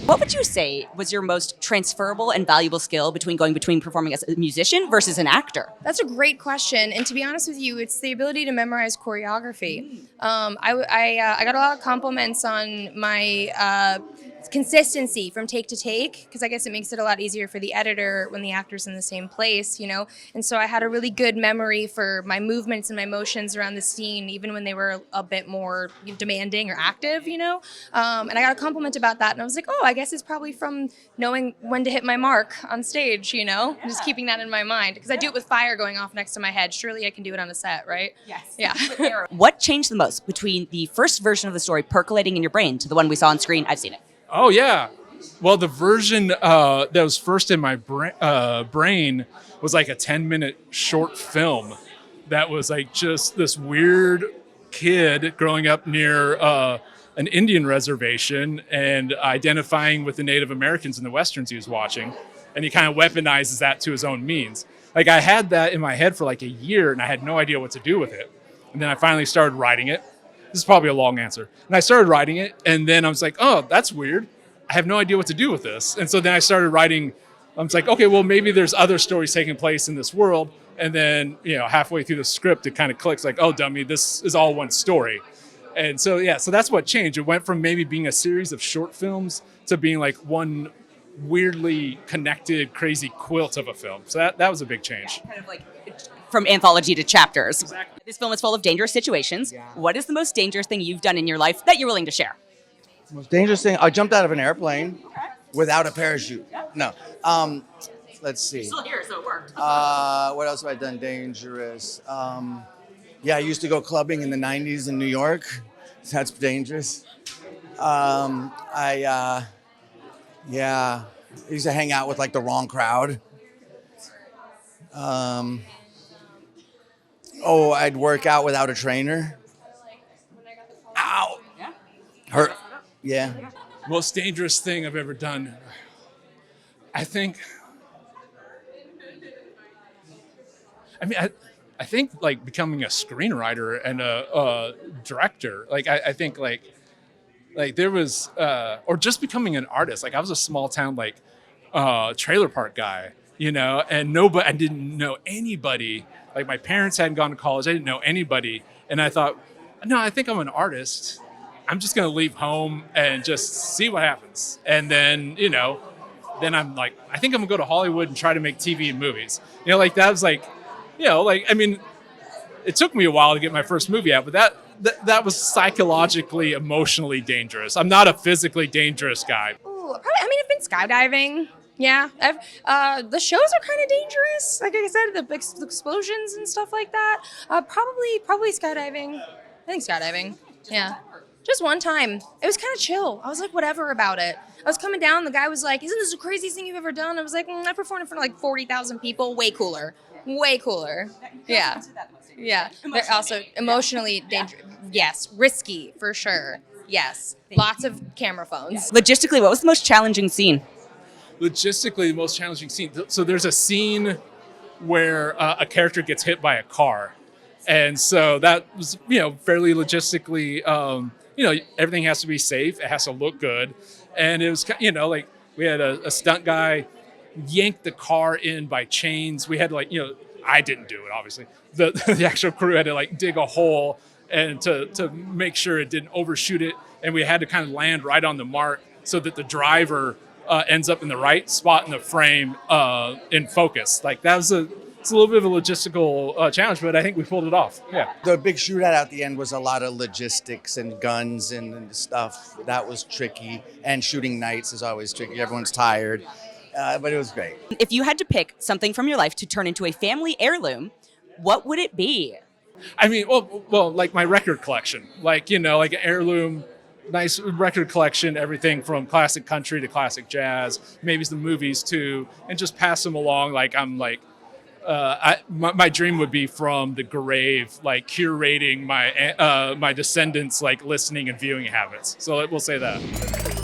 What would you say was your most transferable and valuable skill between performing as a musician versus an actor? That's a great question, and to be honest with you, it's the ability to memorize choreography. I got a lot of compliments on my consistency from take to take, because I guess it makes it a lot easier for the editor when the actor's in the same place, you know? And so I had a really good memory for my movements and my motions around the scene, even when they were a bit more demanding or active, you know? And I got a compliment about that, and I was like, oh, I guess it's probably from knowing when to hit my mark on stage, you know? Yeah. Just keeping that in my mind, because I do it with fire going off next to my head. Surely I can do it on a set, right? Yes. Yeah. What changed the most between the first version of the story percolating in your brain to the one we saw on screen? I've seen it. Oh, yeah. Well, the version that was first in my brain was like a 10-minute short film that was like just this weird kid growing up near an Indian reservation and identifying with the Native Americans in the Westerns he was watching. And he kind of weaponizes that to his own means. Like, I had that in my head for like a year and I had no idea what to do with it. And then I finally started writing it. This is probably a long answer. And I started writing it, and then I was like, oh, that's weird. I have no idea what to do with this. And so then I started writing. I was like, okay, well, maybe there's other stories taking place in this world. And then, you know, halfway through the script, it kind of clicks like, oh, dummy, this is all one story. And so, yeah, so that's what changed. It went from maybe being a series of short films to being like one weirdly connected, crazy quilt of a film. So that was a big change. Yeah, kind of like from anthology to chapters. Exactly. This film is full of dangerous situations. Yeah. What is the most dangerous thing you've done in your life that you're willing to share? The most dangerous thing, I jumped out of an airplane without a parachute. No. Let's see. Still here, so it worked. What else have I done dangerous? Yeah, I used to go clubbing in the 90s in New York. That's dangerous. I used to hang out with like the wrong crowd. I'd work out without a trainer. Ow! Yeah. Hurt. Yeah. Most dangerous thing I've ever done. I think like becoming a screenwriter and a director. Like I think like there was or just becoming an artist. Like I was a small town like trailer park guy, you know, and I didn't know anybody. Like my parents hadn't gone to college. I didn't know anybody. And I thought, no, I think I'm an artist. I'm just going to leave home and just see what happens. And then, you know, then I'm like, I think I'm going to go to Hollywood and try to make TV and movies. You know, like that was like, you know, like, I mean, it took me a while to get my first movie out, but that was psychologically, emotionally dangerous. I'm not a physically dangerous guy. Ooh, probably, I mean, I've been skydiving. Yeah, the shows are kind of dangerous. Like I said, the explosions and stuff like that. Probably skydiving. I think skydiving. Yeah, just one time. It was kind of chill. I was like, whatever about it. I was coming down. The guy was like, "Isn't this the craziest thing you've ever done?" I was like, I performed in front of like 40,000 people. Way cooler. Way cooler. Yeah. Yeah. They're also emotionally dangerous. Yes, risky for sure. Yes, lots of camera phones. Logistically, what was the most challenging scene? Logistically, the most challenging scene. So there's a scene where a character gets hit by a car. And so that was, you know, fairly logistically, you know, everything has to be safe. It has to look good. And it was, you know, like we had a stunt guy yank the car in by chains. We had to, like, you know, I didn't do it, obviously. The actual crew had to like dig a hole and to make sure it didn't overshoot it. And we had to kind of land right on the mark so that the driver ends up in the right spot in the frame in focus. Like it's a little bit of a logistical challenge, but I think we pulled it off. Yeah. The big shootout at the end was a lot of logistics and guns and stuff. That was tricky. And shooting nights is always tricky. Everyone's tired. But it was great. If you had to pick something from your life to turn into a family heirloom, what would it be? I mean, well, like my record collection. Like, you know, like an heirloom, nice record collection, everything from classic country to classic jazz, maybe some movies too, and just pass them along. Like I'm like, my dream would be from the grave, like curating my descendants' like listening and viewing habits. So we'll say that.